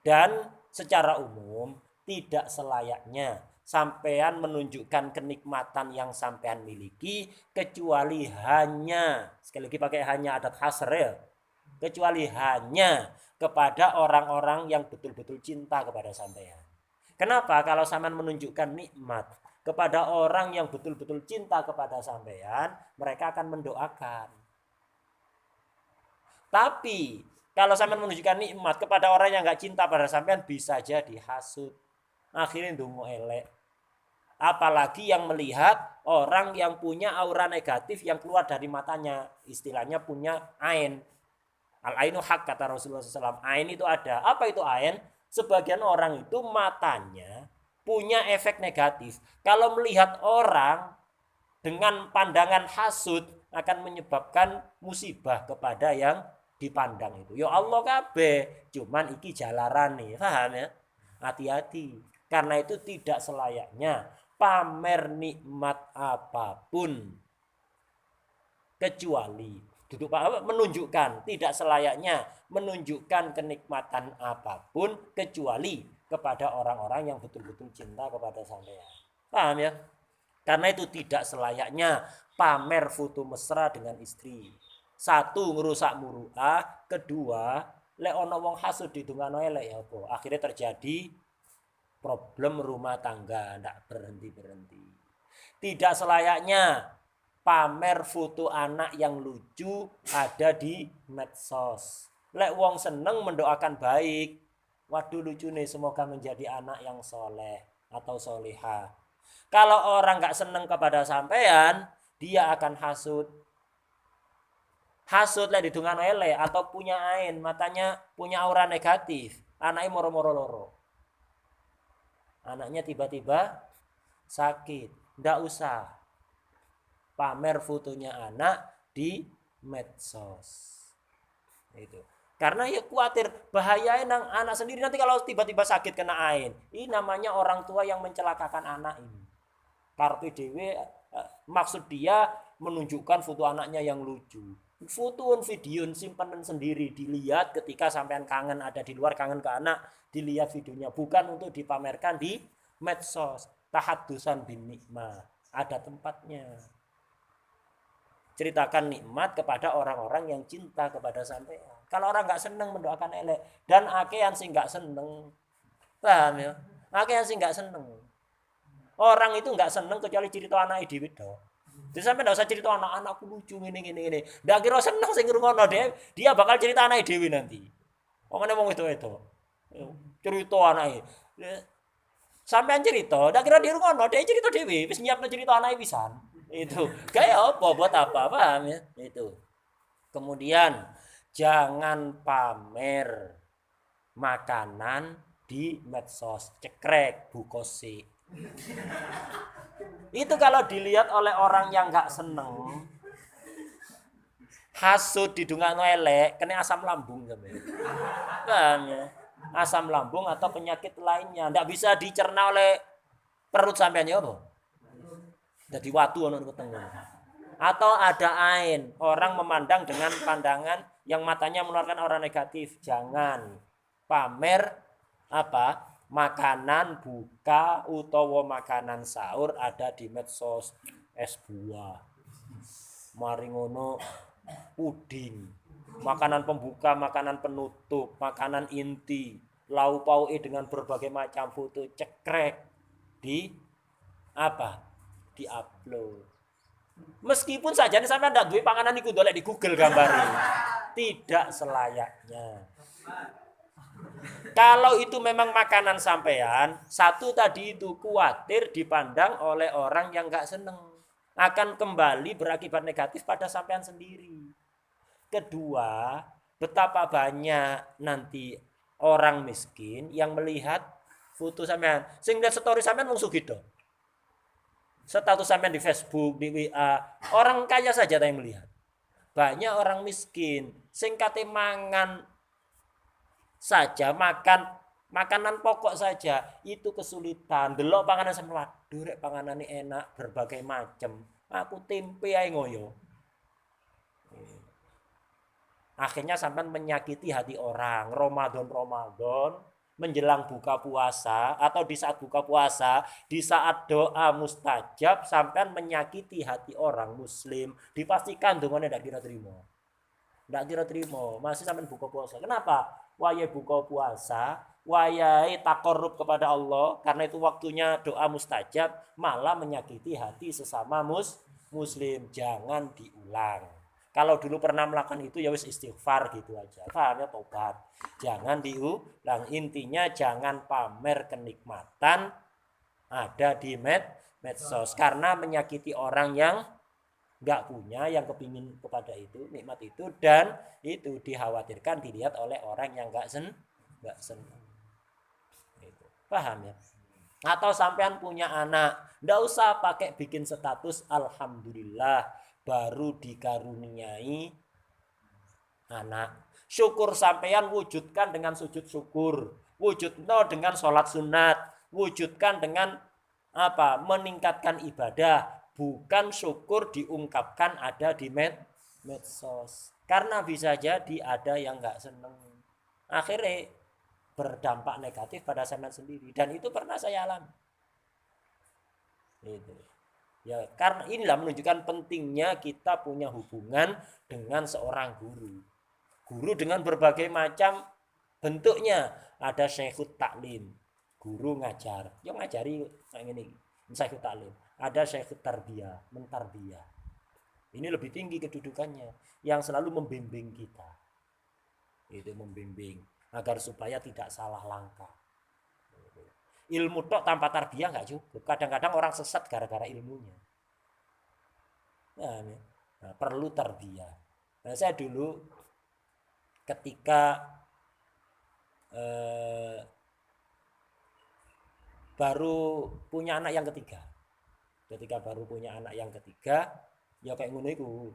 Dan secara umum tidak selayaknya sampean menunjukkan kenikmatan yang sampean miliki kecuali hanya, sekali lagi pakai hanya adat hasr ya, kecuali hanya kepada orang-orang yang betul-betul cinta kepada sampean. Kenapa? Kalau sampean menunjukkan nikmat kepada orang yang betul-betul cinta kepada sampean, mereka akan mendoakan. Tapi kalau sampean menunjukkan nikmat kepada orang yang nggak cinta pada sampean, bisa jadi hasud. Akhirnya ndonga elek. Apalagi yang melihat orang yang punya aura negatif yang keluar dari matanya, istilahnya punya ain. Al-ainu hak kata Rasulullah SAW. Ain itu ada. Apa itu ain? Sebagian orang itu matanya punya efek negatif. Kalau melihat orang dengan pandangan hasud akan menyebabkan musibah kepada yang dipandang itu. Ya Allah kabeh, cuman iki jalarane, paham ya? Hati-hati. Karena itu tidak selayaknya pamer nikmat apapun kecuali duduk menunjukkan, tidak selayaknya menunjukkan kenikmatan apapun kecuali kepada orang-orang yang betul-betul cinta kepada sampean. Paham ya? Karena itu tidak selayaknya pamer foto mesra dengan istri. Satu, ngerusak muruah. Kedua, lek ono wong hasud didongakno elek ya apa? Akhirnya terjadi problem rumah tangga, ndak berhenti-berhenti. Tidak selayaknya pamer foto anak yang lucu ada di medsos. Lek wong seneng mendoakan baik. Waduh lucu nih, semoga menjadi anak yang soleh atau soleha. Kalau orang nggak seneng kepada sampean, dia akan hasud. Hasud lah didungan ele atau punya ain, matanya punya aura negatif. Anaknya moro-moro loro. Anaknya tiba-tiba sakit. Nggak usah pamer fotonya anak di medsos. Itu. Karena ya khawatir bahaya nang anak sendiri nanti kalau tiba-tiba sakit kena ain. Ini namanya orang tua yang mencelakakan anak ini. Karpe dewe maksud dia menunjukkan foto anaknya yang lucu. Fotoan video simpanan sendiri dilihat ketika sampean kangen ada di luar kangen ke anak dilihat videonya bukan untuk dipamerkan di medsos. Tahaddusan bin nikmah ada tempatnya. Ceritakan nikmat kepada orang-orang yang cinta kepada sampean. Kalau orang nggak seneng mendoakan elek dan akean sih nggak seneng, paham ya? Akean sih nggak seneng. Orang itu nggak seneng kecuali cerita anak dewi dong. Jadi sampai nggak usah cerita anak-anakku lucu ini. Nggak kira seneng sih ngrungokno dia bakal cerita anak dewi nanti. Omongnya mau itu. Cerita anaknya. Sampean cerita, nggak kira di rumah dia cerita dewi, wis nyiapno cerita anaknya pisan. Itu kayak apa buat apa paham ya? Itu. Kemudian jangan pamer makanan di medsos, cekrek bukosi. Itu kalau dilihat oleh orang yang nggak seneng, hasud didungakno elek, kena asam lambung sampai. Paham ya? Asam lambung atau penyakit lainnya, nggak bisa dicerna oleh perut sampean ya apa? Jadi watu ono ketemu. Atau ada ain, orang memandang dengan pandangan yang matanya mengeluarkan aura negatif. Jangan pamer apa? Makanan buka utawa makanan sahur ada di medsos, es buah, mari ngono puding, makanan pembuka, makanan penutup, makanan inti, lauk pauke dengan berbagai macam foto cekrek di apa? Di upload. Meskipun saja nih sampai ndak duwe panganan iku ndolek di Google gambare. Tidak selayaknya. Kalau itu memang makanan sampean, satu tadi itu khawatir dipandang oleh orang yang nggak seneng. Akan kembali berakibat negatif pada sampean sendiri. Kedua, betapa banyak nanti orang miskin yang melihat foto sampean. Sing lihat story sampean wong sugih to. Status sampean di Facebook, di WA, orang kaya saja yang melihat. Banyak orang miskin sing kate mangan saja makanan pokok saja itu kesulitan. Delok panganan sampean, waduh rek panganane enak berbagai macam. Aku tempe ae ngoyo. Akhirnya sampean menyakiti hati orang. Ramadan menjelang buka puasa atau di saat buka puasa, di saat doa mustajab sampean menyakiti hati orang muslim, dipastikan dongane ndak diterima. Ndak diterima, masih sampean buka puasa. Kenapa? Wayahe buka puasa, wayahe takarrub kepada Allah, karena itu waktunya doa mustajab, malah menyakiti hati sesama muslim. Jangan diulang. Kalau dulu pernah melakukan itu ya wis istighfar gitu aja. Paham ya, tobat. Jangan diulang. Intinya jangan pamer kenikmatan ada di medsos karena menyakiti orang yang nggak punya, yang kepingin kepada itu nikmat itu, dan itu dikhawatirkan dilihat oleh orang yang nggak senang. Itu. Paham ya? Atau sampean punya anak, nggak usah pakai bikin status alhamdulillah baru dikaruniai anak. Syukur sampean wujudkan dengan sujud syukur, wujudno dengan sholat sunat, wujudkan dengan apa? Meningkatkan ibadah. Bukan syukur diungkapkan ada di medsos. Karena bisa jadi ada yang nggak seneng. Akhirnya berdampak negatif pada sampean sendiri. Dan itu pernah saya alami. Itu. Ya, karena inilah menunjukkan pentingnya kita punya hubungan dengan seorang guru. Guru dengan berbagai macam bentuknya. Ada syekhut taklim, guru ngajar. Yang ngajari kayak ini, syekhut taklim. Ada syekhut tarbiyah, mentarbiyah. Ini lebih tinggi kedudukannya, yang selalu membimbing kita. Itu membimbing agar supaya tidak salah langkah. Ilmu tok tanpa tarbiyah nggak cukup. Kadang-kadang orang sesat gara-gara ilmunya. Nah, perlu tarbiyah. Nah, saya dulu ketika baru punya anak yang ketiga. Ketika baru punya anak yang ketiga, ya kayak ngono iku.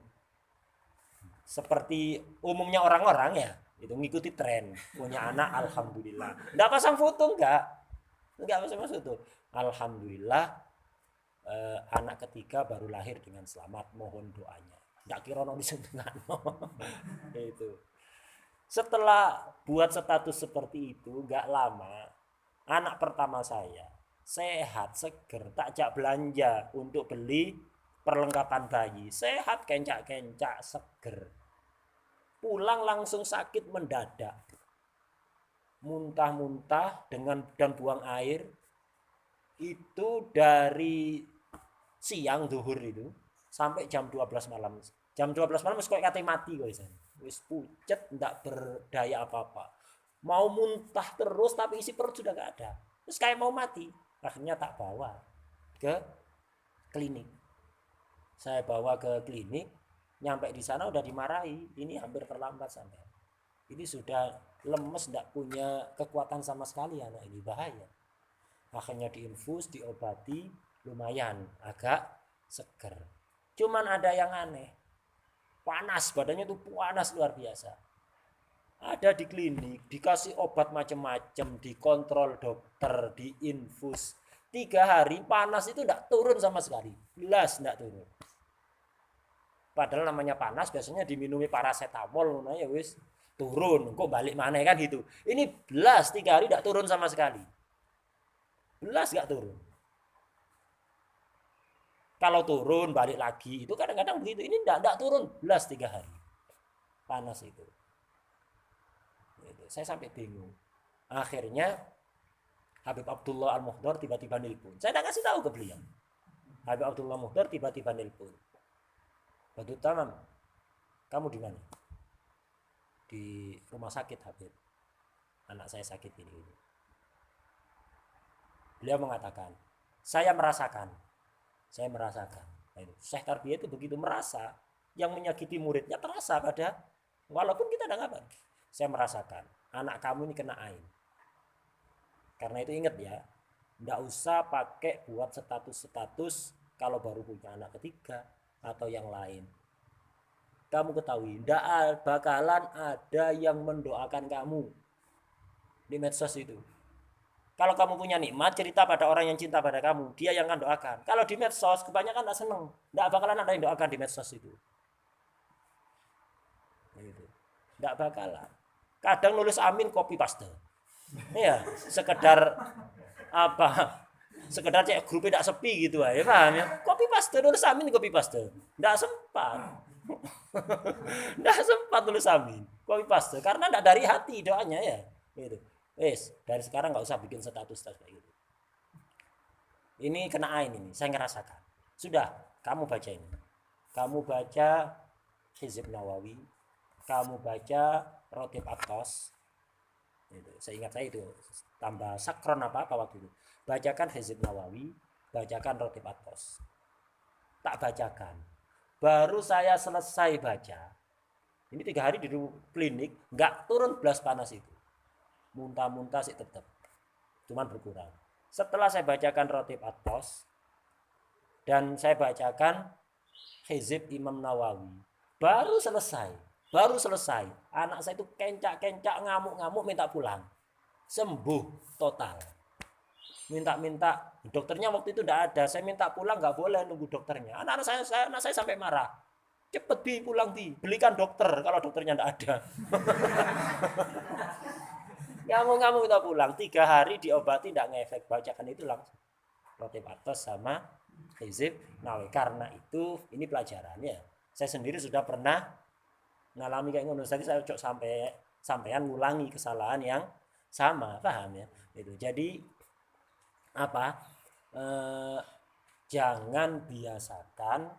Seperti umumnya orang-orang ya, itu ngikuti tren. Punya anak alhamdulillah. Enggak pasang foto enggak pasang foto. Alhamdulillah anak ketiga baru lahir dengan selamat, mohon doanya. Enggak kira ono disenengno. Itu. Setelah buat status seperti itu, enggak lama anak pertama saya sehat, seger, tak jak belanja untuk beli perlengkapan bayi. Sehat, kencak-kencak, seger. Pulang langsung sakit mendadak. Muntah-muntah dan buang air. Itu dari siang zuhur itu sampai jam 12 malam. Jam 12 malam wis koyo kate mati kok isan. Wis pucet, ndak berdaya apa-apa. Mau muntah terus tapi isi perut sudah gak ada. Terus kayak mau mati. Akhirnya tak bawa ke klinik. Saya bawa ke klinik, nyampe di sana udah dimarahi. Ini hampir terlambat sampai. Ini sudah lemes, tidak punya kekuatan sama sekali anak ini, bahaya. Akhirnya diinfus, diobati, lumayan agak seger. Cuman ada yang aneh. Panas, badannya tuh panas luar biasa. Ada di klinik, dikasih obat macam-macam, dikontrol dokter, diinfus. 3 hari panas itu tidak turun sama sekali. Belas tidak turun. Padahal namanya panas biasanya diminumi paracetamol, ya wis turun. Kok balik mana kan gitu. Ini belas 3 hari tidak turun sama sekali. Belas nggak turun. Kalau turun balik lagi, itu kadang-kadang begitu. Ini tidak turun, belas 3 hari. Panas itu. Saya sampai bingung. Akhirnya Habib Abdullah Al-Muhdar tiba-tiba nelpon. Saya tidak kasih tahu ke beliau. Habib Abdullah Muhdar tiba-tiba nelpon. Badut Tamam, kamu di mana? Di rumah sakit Habib. Anak saya sakit ini. Beliau mengatakan, saya merasakan. Syekh Tarbiyah itu begitu merasa, yang menyakiti muridnya terasa pada, walaupun kita tidak ngapain. Saya merasakan anak kamu ini kena ain. Karena itu ingat ya, tidak usah pakai buat status-status kalau baru punya anak ketiga atau yang lain. Kamu ketahui, tidak bakalan ada yang mendoakan kamu di medsos itu. Kalau kamu punya nikmat, cerita pada orang yang cinta pada kamu, dia yang akan doakan. Kalau di medsos, kebanyakan tidak senang. Tidak bakalan ada yang doakan di medsos itu. Tidak bakalan. Kadang nulis amin copy paste. Iya, sekedar apa? Sekedar cek grup tidak sepi gitu aja, paham ya? Copy paste nulis amin copy paste. Enggak sempat. Enggak sempat nulis amin. Copy paste karena enggak dari hati doanya ya. Gitu. Wes, dari sekarang nggak usah bikin status kayak gitu. Ini kena ain ini, saya ngerasakan. Sudah, kamu baca ini. Kamu baca Hizib Nawawi, kamu baca Rotib Atos. Itu, saya ingat saya itu tambah sakron apa waktu itu. Bacakan Hizib Nawawi, bacakan Rotib Atos. Tak bacakan. Baru saya selesai baca. Ini 3 hari di klinik, nggak turun belas panas itu. Muntah-muntah sih tetap. Cuman berkurang. Setelah saya bacakan Rotib Atos dan saya bacakan Hizib Imam Nawawi, baru selesai. Anak saya itu kencak-kencak, ngamuk-ngamuk, minta pulang. Sembuh total. Minta dokternya waktu itu tidak ada. Saya minta pulang, nggak boleh nunggu dokternya. Anak saya sampai marah. Cepet Bi, pulang Bi, belikan dokter kalau dokternya tidak ada. Ngamuk-ngamuk minta pulang. 3 hari diobati tidak ngefek. Bacakan itu langsung Rotib Atos sama Hizib Nawawi. Karena itu ini pelajarannya. Saya sendiri sudah pernah ngalami kayak ngono. Tadi saya cok sampean ngulangi kesalahan yang sama, paham ya? Itu. Jadi apa? Jangan biasakan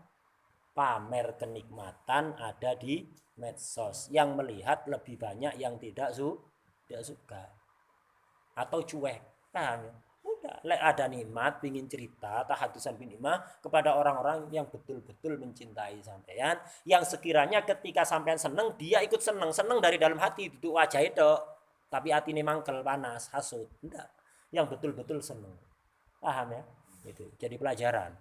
pamer kenikmatan ada di medsos. Yang melihat lebih banyak yang tidak suka atau cuek, paham ya? Udah, ada nikmat, pingin cerita, tahadusan binimah kepada orang-orang yang betul-betul mencintai sampean, yang sekiranya ketika sampean seneng, dia ikut seneng dari dalam hati, itu wajah itu, tapi hati ini mangkel, panas, hasut, enggak, yang betul-betul seneng, paham ya? Itu jadi pelajaran.